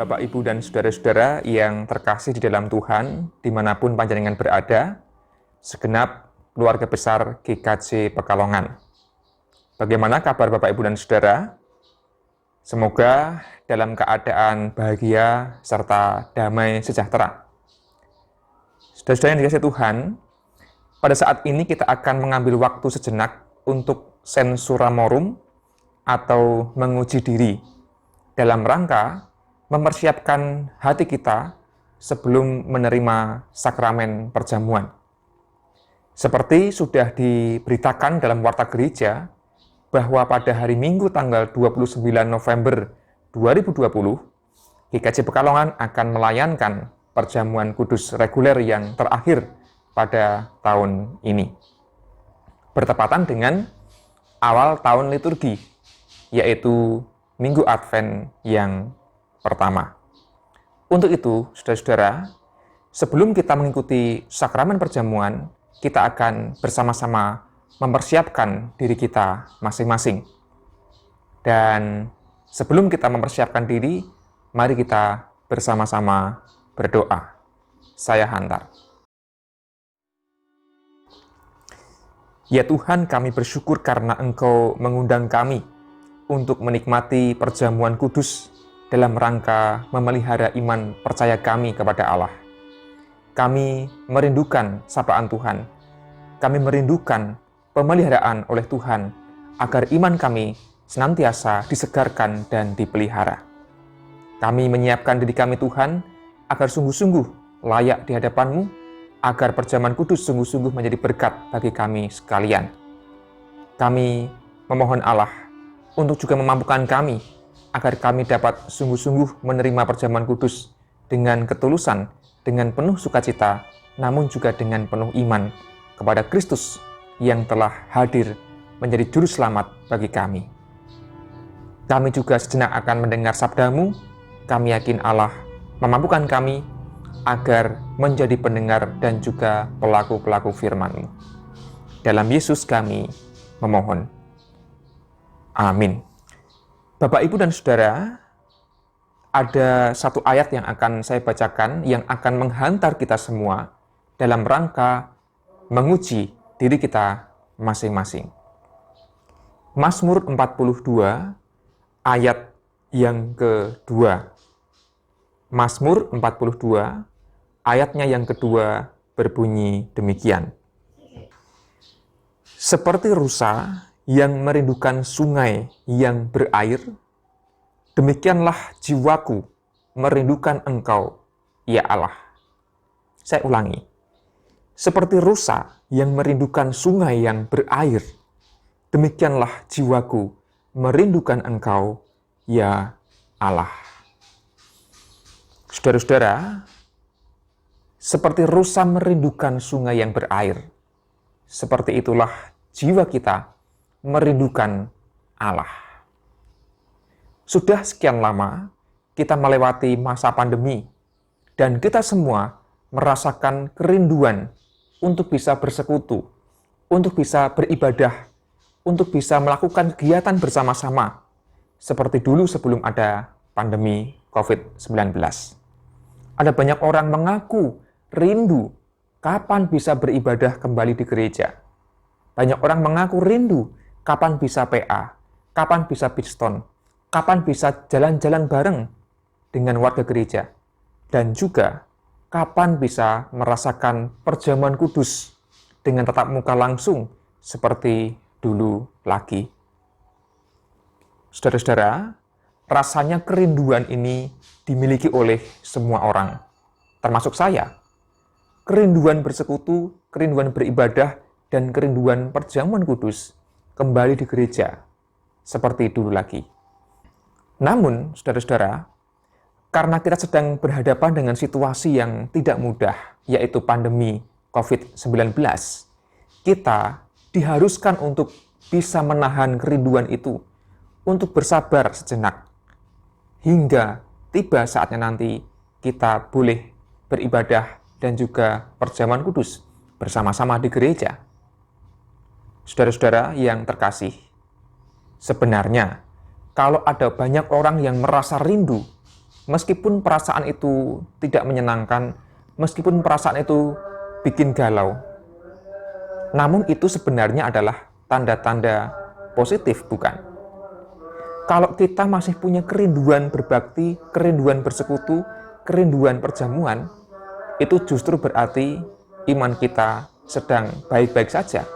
Bapak, Ibu, dan saudara-saudara yang terkasih di dalam Tuhan, dimanapun panjenengan berada, segenap keluarga besar GKJ Pekalongan. Bagaimana kabar Bapak, Ibu, dan saudara? Semoga dalam keadaan bahagia serta damai sejahtera. Saudara-saudara yang dikasihi Tuhan, pada saat ini kita akan mengambil waktu sejenak untuk sensura morum atau menguji diri dalam rangka mempersiapkan hati kita sebelum menerima sakramen perjamuan. Seperti sudah diberitakan dalam Warta Gereja, bahwa pada hari Minggu tanggal 29 November 2020, GKJ Pekalongan akan melayankan perjamuan kudus reguler yang terakhir pada tahun ini. Bertepatan dengan awal tahun liturgi, yaitu Minggu Advent yang pertama. Untuk itu, saudara-saudara, sebelum kita mengikuti sakramen perjamuan, kita akan bersama-sama mempersiapkan diri kita masing-masing. Dan sebelum kita mempersiapkan diri, mari kita bersama-sama berdoa. Saya hantar. Ya Tuhan, kami bersyukur karena Engkau mengundang kami untuk menikmati perjamuan kudus dalam rangka memelihara iman percaya kami kepada Allah. Kami merindukan sapaan Tuhan. Kami merindukan pemeliharaan oleh Tuhan agar iman kami senantiasa disegarkan dan dipelihara. Kami menyiapkan diri kami Tuhan agar sungguh-sungguh layak di hadapan-Mu, agar perjamuan kudus sungguh-sungguh menjadi berkat bagi kami sekalian. Kami memohon Allah untuk juga memampukan kami agar kami dapat sungguh-sungguh menerima perjamuan kudus dengan ketulusan, dengan penuh sukacita, namun juga dengan penuh iman kepada Kristus yang telah hadir menjadi juru selamat bagi kami. Kami juga sejenak akan mendengar sabda-Mu. Kami yakin Allah memampukan kami agar menjadi pendengar dan juga pelaku-pelaku firman-Mu. Dalam Yesus kami memohon. Amin. Bapak, Ibu, dan saudara, ada satu ayat yang akan saya bacakan yang akan menghantar kita semua dalam rangka menguji diri kita masing-masing. Mazmur 42 ayat yang kedua. Mazmur 42 ayatnya yang kedua berbunyi demikian. Seperti rusa yang merindukan sungai yang berair, demikianlah jiwaku merindukan Engkau, ya Allah. Saya ulangi. Seperti rusa yang merindukan sungai yang berair, demikianlah jiwaku merindukan Engkau, ya Allah. Saudara-saudara, seperti rusa merindukan sungai yang berair, seperti itulah jiwa kita merindukan Allah. Sudah sekian lama kita melewati masa pandemi, dan kita semua merasakan kerinduan untuk bisa bersekutu, untuk bisa beribadah, untuk bisa melakukan kegiatan bersama-sama, seperti dulu sebelum ada pandemi COVID-19. Ada banyak orang mengaku rindu kapan bisa beribadah kembali di gereja. Banyak orang mengaku rindu kapan bisa PA, kapan bisa Bitston, kapan bisa jalan-jalan bareng dengan warga gereja, dan juga kapan bisa merasakan perjamuan kudus dengan tatap muka langsung seperti dulu lagi. Saudara-saudara, rasanya kerinduan ini dimiliki oleh semua orang, termasuk saya. Kerinduan bersekutu, kerinduan beribadah, dan kerinduan perjamuan kudus kembali di gereja seperti dulu lagi. Namun, saudara-saudara, karena kita sedang berhadapan dengan situasi yang tidak mudah, yaitu pandemi COVID-19, kita diharuskan untuk bisa menahan kerinduan itu, untuk bersabar sejenak, hingga tiba saatnya nanti kita boleh beribadah dan juga perjamuan kudus bersama-sama di gereja. Saudara-saudara yang terkasih, sebenarnya kalau ada banyak orang yang merasa rindu Meskipun perasaan itu tidak menyenangkan, meskipun perasaan itu bikin galau, namun itu sebenarnya adalah tanda-tanda positif, bukan? Kalau kita masih punya kerinduan berbakti, kerinduan bersekutu, kerinduan perjamuan, itu justru berarti iman kita sedang baik-baik saja.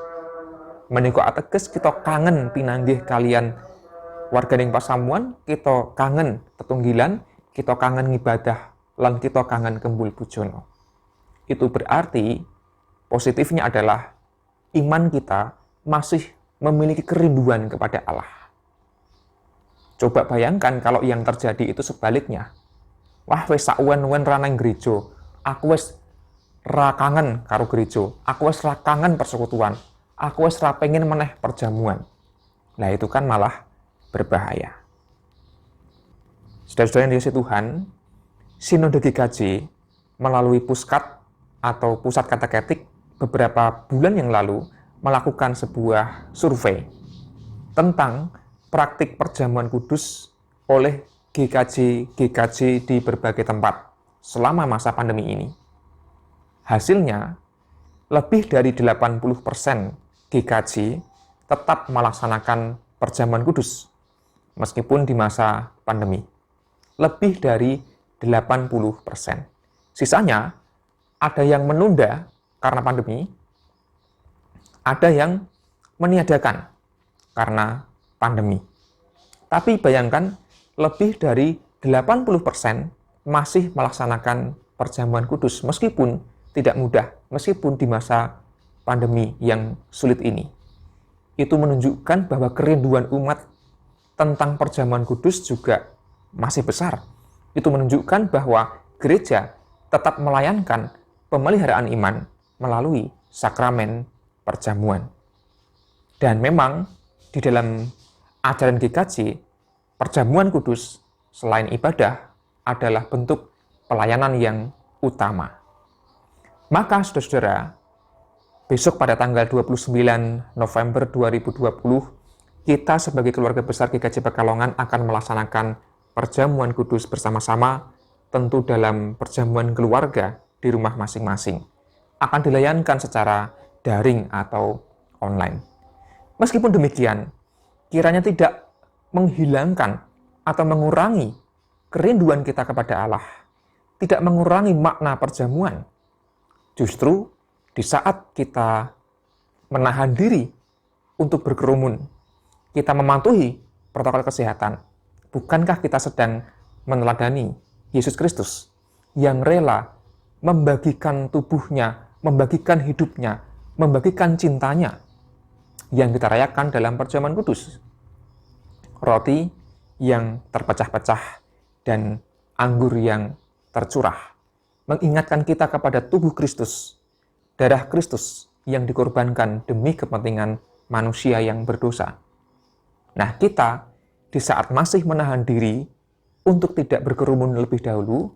Menika ateges kita kangen pinanggih kalian warganing pasamuan, kita kangen tetunggilan, kita kangen ngibadah, lan kita kangen kembul bujono. Itu berarti positifnya adalah iman kita masih memiliki kerinduan kepada Allah. Coba bayangkan kalau yang terjadi itu sebaliknya. Wah, wis sawen-wen ra nang gereja, aku wis ra kangen karo gereja, aku wis ra kangen persekutuan, aku wis ra pengen meneh perjamuan. Nah, itu kan malah berbahaya. Saudara-saudara yang dikasihi Tuhan, Sinode GKJ melalui Puskat atau Pusat Kateketik beberapa bulan yang lalu melakukan sebuah survei tentang praktik perjamuan kudus oleh GKJ di berbagai tempat selama masa pandemi ini. Hasilnya, lebih dari 80% GKJ tetap melaksanakan perjamuan kudus meskipun di masa pandemi. Lebih dari 80%. Sisanya, ada yang menunda karena pandemi, ada yang meniadakan karena pandemi. Tapi bayangkan, lebih dari 80% masih melaksanakan perjamuan kudus meskipun tidak mudah, meskipun di masa pandemi yang sulit ini. Itu menunjukkan bahwa kerinduan umat tentang perjamuan kudus juga masih besar. Itu menunjukkan bahwa gereja tetap melayankan pemeliharaan iman melalui sakramen perjamuan. Dan memang di dalam ajaran GKJ, perjamuan kudus selain ibadah adalah bentuk pelayanan yang utama. Maka saudara-saudara, besok pada tanggal 29 November 2020, kita sebagai keluarga besar GKJ Pekalongan akan melaksanakan perjamuan kudus bersama-sama, tentu dalam perjamuan keluarga di rumah masing-masing. Akan dilayankan secara daring atau online. Meskipun demikian, kiranya tidak menghilangkan atau mengurangi kerinduan kita kepada Allah, tidak mengurangi makna perjamuan. Justru di saat kita menahan diri untuk berkerumun, kita mematuhi protokol kesehatan, bukankah kita sedang meneladani Yesus Kristus yang rela membagikan tubuhnya, membagikan hidupnya, membagikan cintanya yang kita rayakan dalam perjamuan kudus. Roti yang terpecah-pecah dan anggur yang tercurah mengingatkan kita kepada tubuh Kristus, darah Kristus yang dikorbankan demi kepentingan manusia yang berdosa. Nah, kita di saat masih menahan diri untuk tidak berkerumun lebih dahulu,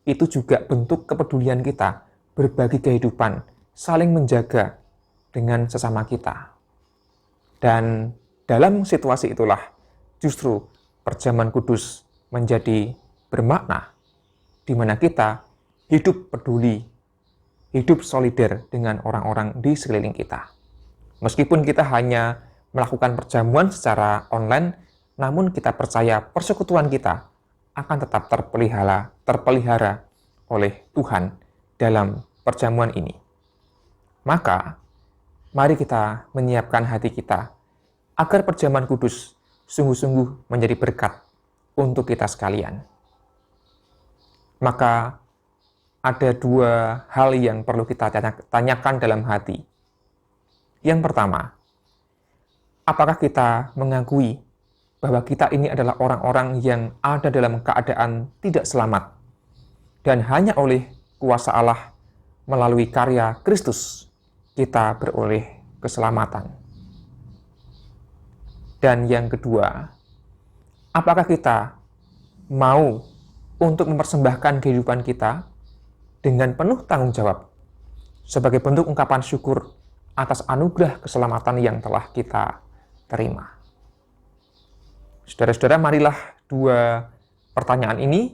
itu juga bentuk kepedulian kita berbagi kehidupan, saling menjaga dengan sesama kita. Dan dalam situasi itulah justru perjamuan kudus menjadi bermakna, di mana kita hidup peduli, hidup solider dengan orang-orang di sekeliling kita. Meskipun kita hanya melakukan perjamuan secara online, namun kita percaya persekutuan kita akan tetap terpelihara oleh Tuhan dalam perjamuan ini. Maka, mari kita menyiapkan hati kita agar perjamuan kudus sungguh-sungguh menjadi berkat untuk kita sekalian. Maka, ada dua hal yang perlu kita tanyakan dalam hati. Yang pertama, apakah kita mengakui bahwa kita ini adalah orang-orang yang ada dalam keadaan tidak selamat, dan hanya oleh kuasa Allah melalui karya Kristus kita beroleh keselamatan? Dan yang kedua, apakah kita mau untuk mempersembahkan kehidupan kita dengan penuh tanggung jawab sebagai bentuk ungkapan syukur atas anugerah keselamatan yang telah kita terima? Saudara-saudara, marilah dua pertanyaan ini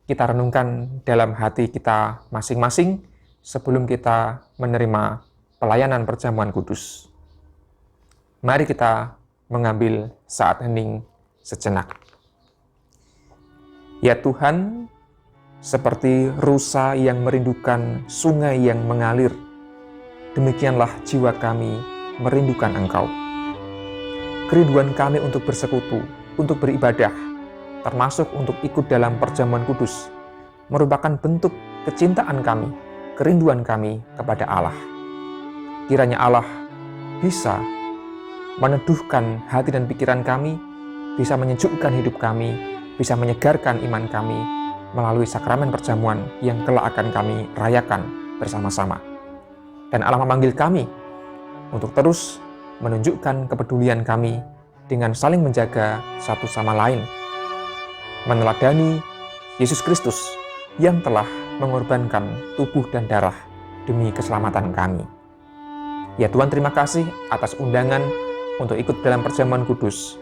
kita renungkan dalam hati kita masing-masing sebelum kita menerima pelayanan perjamuan kudus. Mari kita mengambil saat hening sejenak. Ya Tuhan, seperti rusa yang merindukan sungai yang mengalir, demikianlah jiwa kami merindukan Engkau. Kerinduan kami untuk bersekutu, untuk beribadah, termasuk untuk ikut dalam perjamuan kudus, merupakan bentuk kecintaan kami, kerinduan kami kepada Allah. Kiranya Allah bisa meneduhkan hati dan pikiran kami, bisa menyejukkan hidup kami, bisa menyegarkan iman kami melalui sakramen perjamuan yang kelak akan kami rayakan bersama-sama. Dan Allah memanggil kami untuk terus menunjukkan kepedulian kami dengan saling menjaga satu sama lain, meneladani Yesus Kristus yang telah mengorbankan tubuh dan darah demi keselamatan kami. Ya Tuhan, terima kasih atas undangan untuk ikut dalam perjamuan kudus,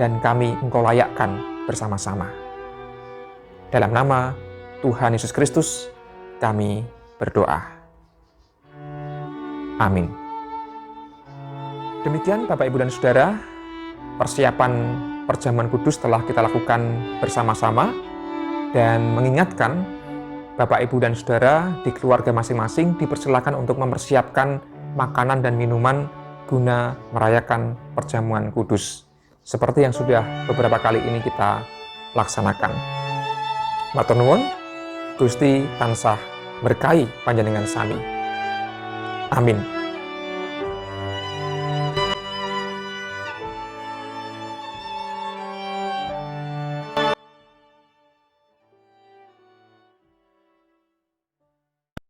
dan kami Engkau layakkan bersama-sama. Dalam nama Tuhan Yesus Kristus, kami berdoa. Amin. Demikian Bapak, Ibu, dan Saudara, persiapan perjamuan kudus telah kita lakukan bersama-sama, dan mengingatkan Bapak, Ibu, dan Saudara di keluarga masing-masing dipersilakan untuk mempersiapkan makanan dan minuman guna merayakan perjamuan kudus, seperti yang sudah beberapa kali ini kita laksanakan. Matur nuwun, Gusti tansah berkahi panjenengan sami. Amin.